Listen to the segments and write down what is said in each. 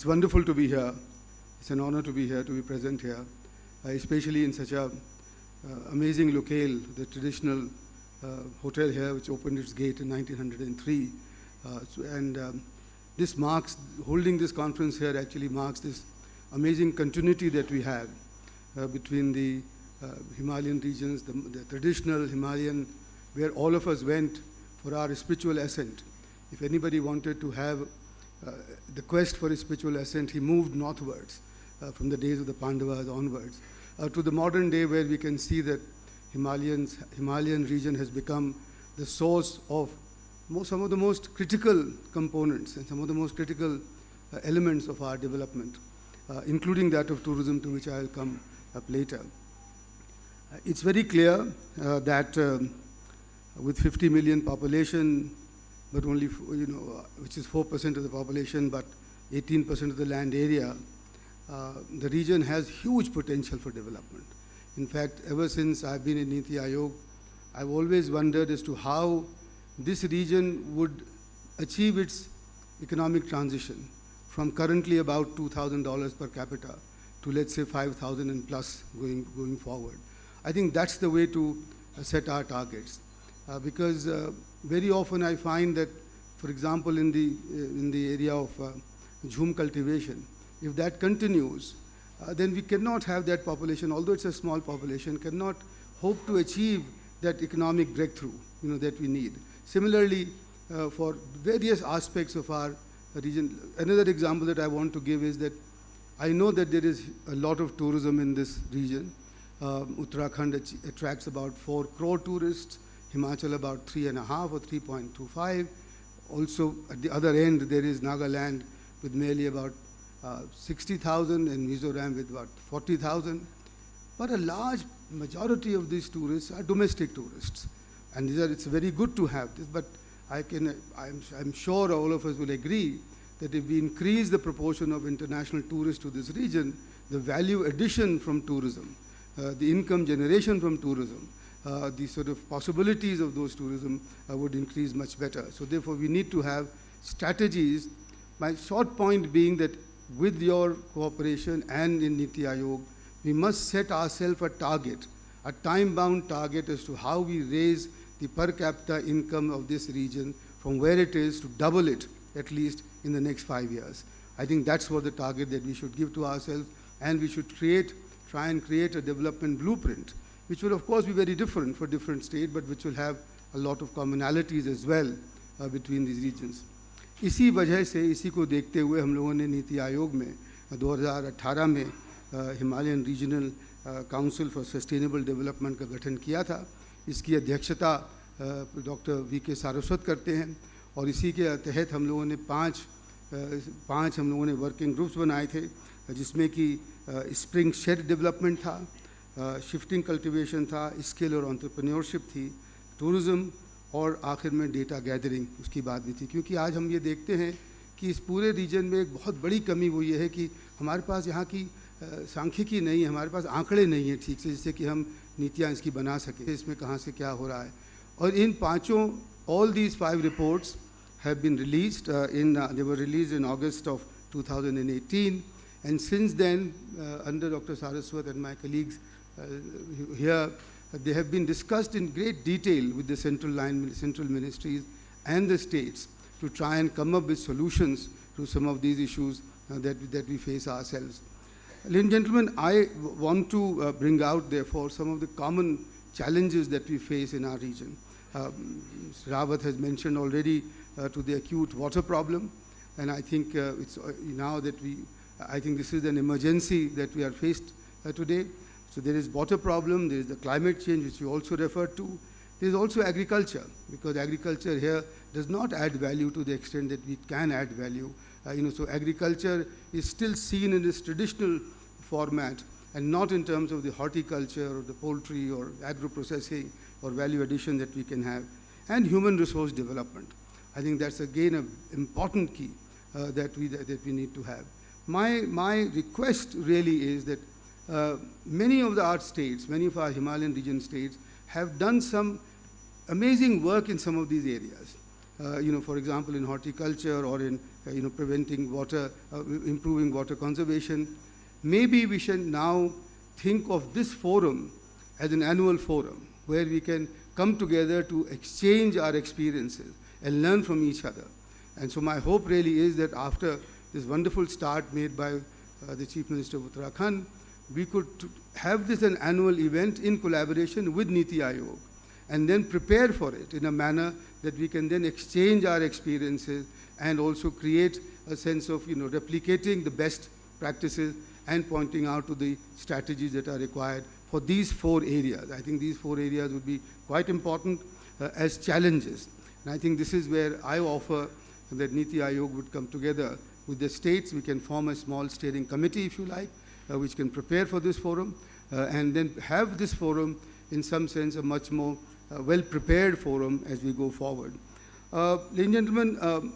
It's wonderful to be here. It's an honor to be here, to be present here, especially in such a amazing locale, the traditional hotel here, which opened its gate in 1903. This marks, holding this conference here actually marks this amazing continuity that we have between the Himalayan regions, the traditional Himalayan, where all of us went for our spiritual ascent. If anybody wanted to have the quest for a spiritual ascent, he moved northwards from the days of the Pandavas onwards to the modern day, where we can see that Himalayan region has become the source of some of the most critical components and some of the most critical elements of our development, including that of tourism, to which I will come up later. It's very clear that with 50 million population, but only, which is 4% of the population, but 18% of the land area, the region has huge potential for development. In fact, ever since I've been in Niti Aayog, I've always wondered as to how this region would achieve its economic transition from currently about $2,000 per capita to, let's say, 5,000 and plus going forward. I think that's the way to set our targets, because very often I find that, for example, in the area of jhum cultivation, if that continues, then we cannot have that population, although it's a small population, cannot hope to achieve that economic breakthrough that we need. Similarly, for various aspects of our region, another example that I want to give is that I know that there is a lot of tourism in this region. Uttarakhand attracts about 4 crore tourists, Himachal about 3.5 or 3.25. Also, at the other end, there is Nagaland with merely about 60,000 and Mizoram with about 40,000. But a large majority of these tourists are domestic tourists. And it's very good to have this, but I'm sure all of us will agree that if we increase the proportion of international tourists to this region, the value addition from tourism, the income generation from tourism, the sort of possibilities of those tourism would increase much better. So therefore, we need to have strategies. My short point being that with your cooperation and in Niti Aayog, we must set ourselves a target, a time-bound target as to how we raise the per capita income of this region from where it is to double it, at least in the next 5 years. I think that's what the target that we should give to ourselves, and we should try and create a development blueprint, which will of course be very different for different states, but which will have a lot of commonalities as well between these regions. इसी वजह से, इसी को देखते हुए हम लोगों ने नीति आयोग में 2018 में Himalayan regional council for sustainable development का गठन किया था। इसकी अध्यक्षता डॉक्टर वी.के. सारस्वत करते हैं, और इसी के तहत हम लोगों ने पाँच हम लोगों ने वर्किंग ग्रुप्स बनाए थे, जिसमें कि स्प्रिंग शेड डेवलपमेंट था, शिफ्टिंग कल्टीवेशन था, स्किल और एंटरप्रेन्योरशिप थी, टूरिज़्म, और आखिर में डेटा गैदरिंग, उसकी बात भी थी। क्योंकि आज हम ये देखते हैं कि इस पूरे रीजन में एक बहुत बड़ी कमी वो ये है कि हमारे पास यहाँ की सांख्यिकी नहीं है, हमारे पास आंकड़े नहीं हैं ठीक से, जिससे कि हम नीतियाँ इसकी बना सकें, इसमें कहाँ से क्या हो रहा है। और इन पाँचों, all these 5 reports have been released they were released in August of 2018, and since then under Dr. Saraswat and my colleagues here, they have been discussed in great detail with the central ministries and the states to try and come up with solutions to some of these issues that we face ourselves. Ladies and gentlemen, I want to bring out, therefore, some of the common challenges that we face in our region. Mr. Rawat has mentioned already to the acute water problem, and I think it's now that I think this is an emergency that we are faced today. So there is water problem, there is the climate change, which you also referred to. There is also agriculture, because agriculture here does not add value to the extent that we can add value. So agriculture is still seen in its traditional format, and not in terms of the horticulture or the poultry or agro-processing or value addition that we can have. And human resource development. I think that's again an important key that we need to have. My request really is that many of our states, many of our Himalayan region states have done some amazing work in some of these areas. For example, in horticulture or in preventing water, improving water conservation. Maybe we should now think of this forum as an annual forum where we can come together to exchange our experiences and learn from each other. And so my hope really is that after this wonderful start made by the Chief Minister of Uttarakhand, we could have this an annual event in collaboration with Niti Aayog and then prepare for it in a manner that we can then exchange our experiences and also create a sense of replicating the best practices and pointing out to the strategies that are required for these 4 areas. I think these 4 areas would be quite important as challenges. And I think this is where I offer that Niti Aayog would come together with the states. We can form a small steering committee, if you like, which can prepare for this forum, and then have this forum, in some sense, a much more well-prepared forum as we go forward. Ladies and gentlemen,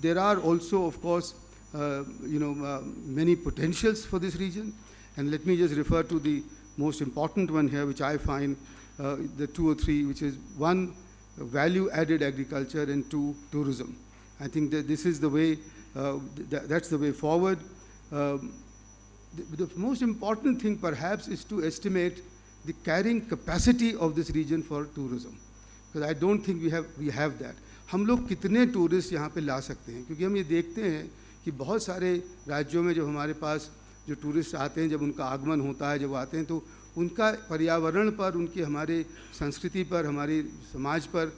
there are also, of course, many potentials for this region. And let me just refer to the most important one here, which I find the 2 or 3, which is 1, value-added agriculture, and 2, tourism. I think that this is the way, that's the way forward. The most important thing perhaps is to estimate the carrying capacity of this region for tourism, because I don't think we have that. हम लोग कितने tourist यहाँ पे ला सकते हैं, क्योंकि हम ये देखते हैं कि बहुत सारे राज्यों में जब हमारे पास जो टूरिस्ट आते हैं, जब उनका आगमन होता है, जब आते हैं, तो उनका पर्यावरण पर, उनकी हमारे संस्कृति पर, हमारे समाज पर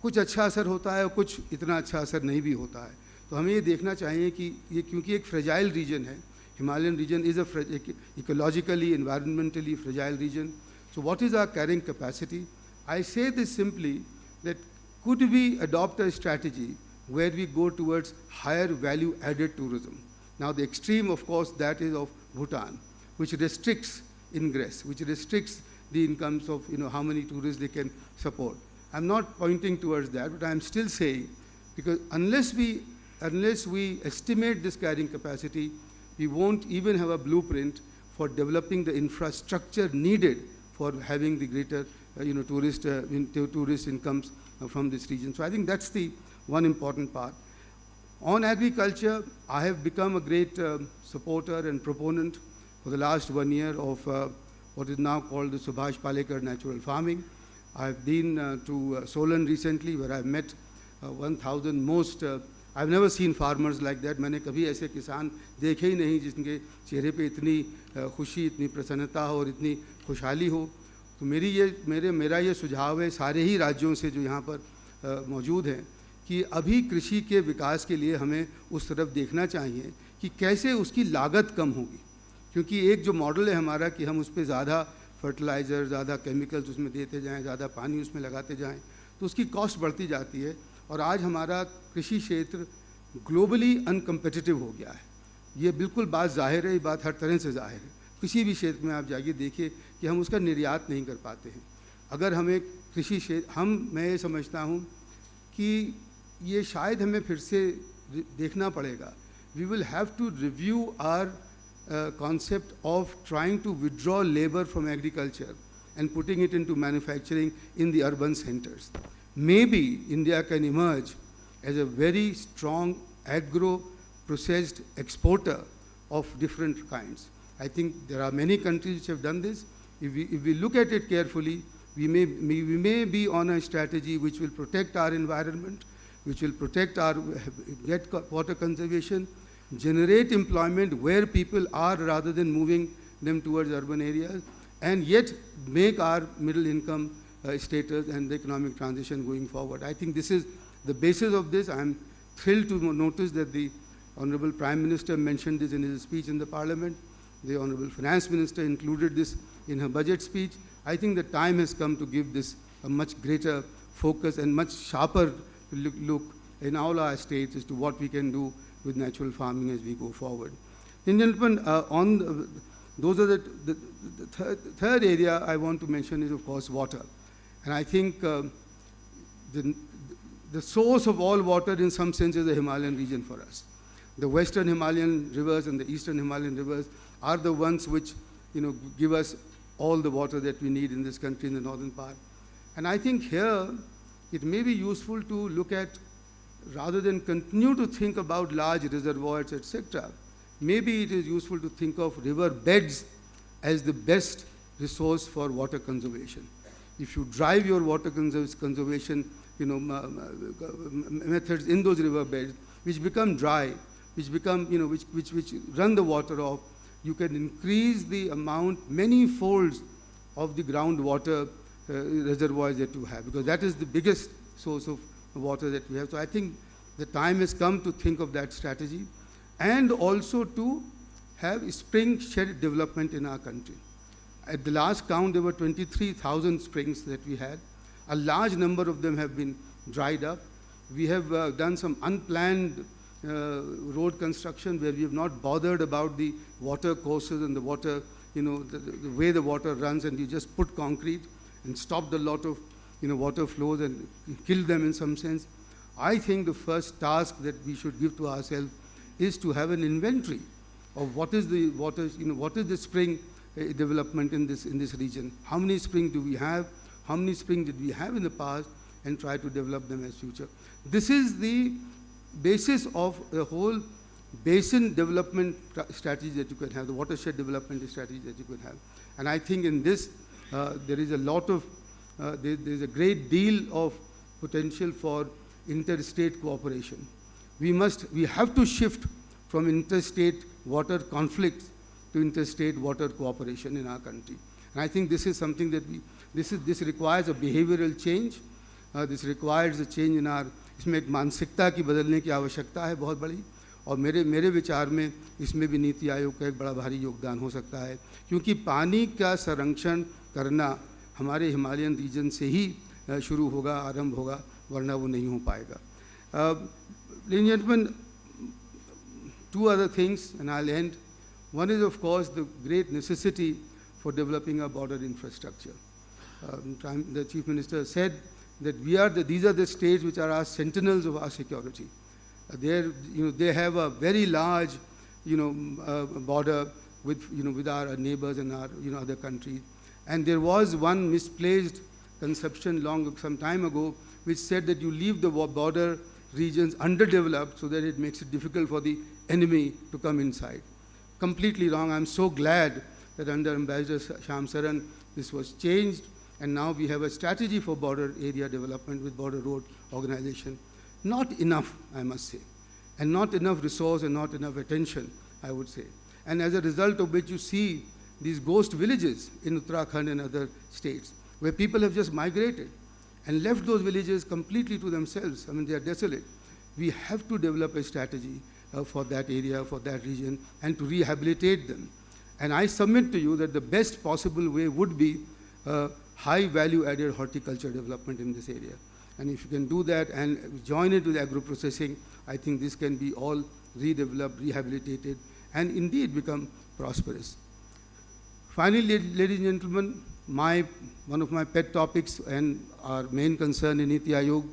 कुछ अच्छा असर होता है और कुछ इतना अच्छा असर नहीं भी होता है. तो हमें ये देखना चाहिए कि ये क्योंकि एक फ्रेजाइल रीजन है, Himalayan region is a ecologically, environmentally fragile region. So what is our carrying capacity? I say this simply that could we adopt a strategy where we go towards higher value-added tourism? Now the extreme, of course, that is of Bhutan, which restricts ingress, which restricts the incomes of how many tourists they can support. I'm not pointing towards that, but I'm still saying, because unless we estimate this carrying capacity, we won't even have a blueprint for developing the infrastructure needed for having the greater tourist incomes from this region. So I think that's the one important part. On agriculture, I have become a great supporter and proponent for the last 1 year of what is now called the Subhash Palekar natural farming. I've been to Solan recently, where I've met 1,000 most I've never seen farmers like that. मैंने कभी ऐसे किसान देखे ही नहीं जिनके चेहरे पे इतनी खुशी, इतनी प्रसन्नता हो और इतनी खुशहाली हो. तो मेरा ये सुझाव है सारे ही राज्यों से जो यहाँ पर मौजूद हैं कि अभी कृषि के विकास के लिए हमें उस तरफ देखना चाहिए कि कैसे उसकी लागत कम होगी, क्योंकि एक जो मॉडल है हमारा कि हम उस पर ज़्यादा फर्टिलाइज़र, ज़्यादा केमिकल्स उसमें देते जाएँ, ज़्यादा पानी उसमें लगाते जाएँ, तो उसकी कॉस्ट बढ़ती जाती है. और आज हमारा कृषि क्षेत्र ग्लोबली अनकम्पिटिटिव हो गया है. ये बिल्कुल बात जाहिर है, ये बात हर तरह से जाहिर है. किसी भी क्षेत्र में आप जाइए देखिए कि हम उसका निर्यात नहीं कर पाते हैं. अगर हमें कृषि क्षेत्र मैं ये समझता हूँ कि ये शायद हमें फिर से देखना पड़ेगा. We will have to review our concept of trying to withdraw labor from agriculture and putting it into manufacturing in the urban centers. Maybe India can emerge as a very strong agro-processed exporter of different kinds. I think there are many countries which have done this. If we look at it carefully, we may be on a strategy which will protect our environment, which will protect our water conservation, generate employment where people are rather than moving them towards urban areas, and yet make our middle income status and the economic transition going forward. I think this is the basis of this. I'm thrilled to notice that the Honorable Prime Minister mentioned this in his speech in the Parliament. The Honorable Finance Minister included this in her budget speech. I think the time has come to give this a much greater focus and much sharper look in all our states as to what we can do with natural farming as we go forward. And gentlemen, those are the third area I want to mention is, of course, water. And I think the source of all water in some sense is the Himalayan region for us. The western Himalayan rivers and the eastern Himalayan rivers are the ones which give us all the water that we need in this country in the northern part. And I think here it may be useful to look at rather than continue to think about large reservoirs, etc., maybe it is useful to think of river beds as the best resource for water conservation. If you drive your water conservation methods in those river beds, which become dry, which become, which run the water off, you can increase the amount many folds of the groundwater reservoirs that you have, because that is the biggest source of water that we have. So I think the time has come to think of that strategy, and also to have spring shed development in our country. At the last count, there were 23,000 springs that we had. A large number of them have been dried up. We have done some unplanned road construction where we have not bothered about the water courses and the water, the way the water runs, and you just put concrete and stopped a lot of water flows and killed them in some sense. I think the first task that we should give to ourselves is to have an inventory of what is the water, what is the spring development in this region. How many springs do we have? How many springs did we have in the past? And try to develop them as future. This is the basis of the whole basin development strategy that you can have, the watershed development strategy that you could have. And I think in this, there is a lot of, there's a great deal of potential for interstate cooperation. We have to shift from interstate water conflicts to interstate water cooperation in our country. And I think this is something that this requires a behavioral change. This requires a change in our, इसमें एक मानसिकता की बदलने की आवश्यकता है बहुत बड़ी, और मेरे विचार में इसमें भी नीति आयोग का एक बड़ा भारी योगदान हो सकता है, क्योंकि पानी का संरक्षण करना हमारे हिमालयन रीजन से ही शुरू होगा, आरंभ होगा, वरना वो नहीं हो पाएगा. Ladies and gentlemen, two other things and I'll end. One is, of course, the great necessity for developing a border infrastructure. The Chief Minister said that these are the states which are our sentinels of our security. They have a very large, border with our neighbors and our, other countries. And there was one misplaced conception some time ago, which said that you leave the border regions underdeveloped so that it makes it difficult for the enemy to come inside. Completely wrong. I'm so glad that under Ambassador Shyam Saran, this was changed. And now we have a strategy for border area development with Border Road Organization. Not enough, I must say, and not enough resource and not enough attention, I would say. And as a result of which you see these ghost villages in Uttarakhand and other states, where people have just migrated and left those villages completely to themselves. I mean, they are desolate. We have to develop a strategy for that area, for that region, and to rehabilitate them. And I submit to you that the best possible way would be high value-added horticulture development in this area. And if you can do that and join it with agro-processing, I think this can be all redeveloped, rehabilitated, and indeed become prosperous. Finally, ladies and gentlemen, one of my pet topics and our main concern in Niti Aayog,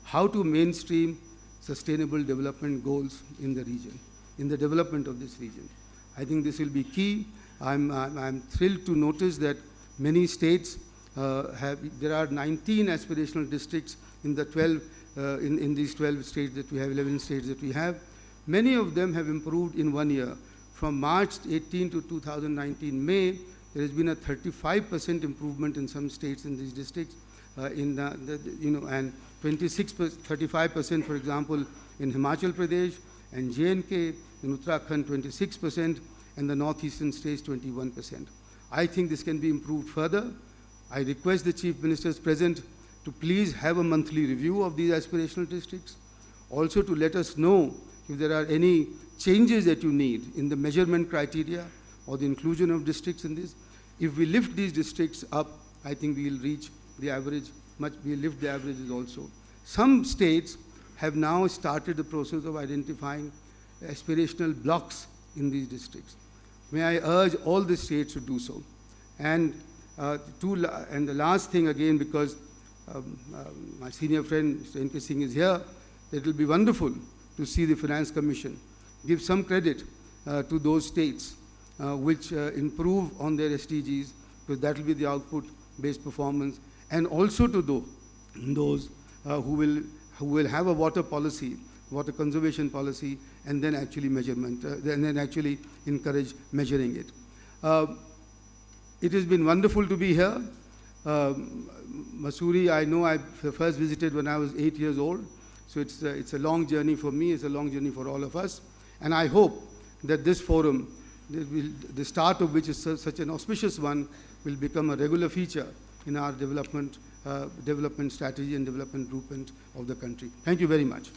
how to mainstream sustainable development goals in the region, in the development of this region. I think this will be key. I'm thrilled to notice that many states there are 19 aspirational districts in the 12, in these 12 states that we have, 11 states that we have. Many of them have improved in 1 year. From March 18 to 2019 May, there has been a 35% improvement in some states in these districts, and 35%, for example, in Himachal Pradesh and J&K, in Uttarakhand 26%, and the northeastern states 21%. I think this can be improved further. I request the Chief Ministers present to please have a monthly review of these aspirational districts. Also to let us know if there are any changes that you need in the measurement criteria or the inclusion of districts in this. If we lift these districts up, I think we will reach the average, we'll lift the averages also. Some states have now started the process of identifying aspirational blocks in these districts. May I urge all the states to do so. And the last thing again, because my senior friend, Mr. N.K. Singh is here, it will be wonderful to see the Finance Commission give some credit to those states which improve on their SDGs, because that will be the output-based performance, and also to those who will who will have a water policy, water conservation policy, and then actually measurement, and then actually encourage measuring it. It has been wonderful to be here. Mussoorie, I know I first visited when I was 8 years old, so it's a long journey for me, it's a long journey for all of us, and I hope that this forum, the start of which is such an auspicious one, will become a regular feature in our development strategy and development blueprint of the country. Thank you very much.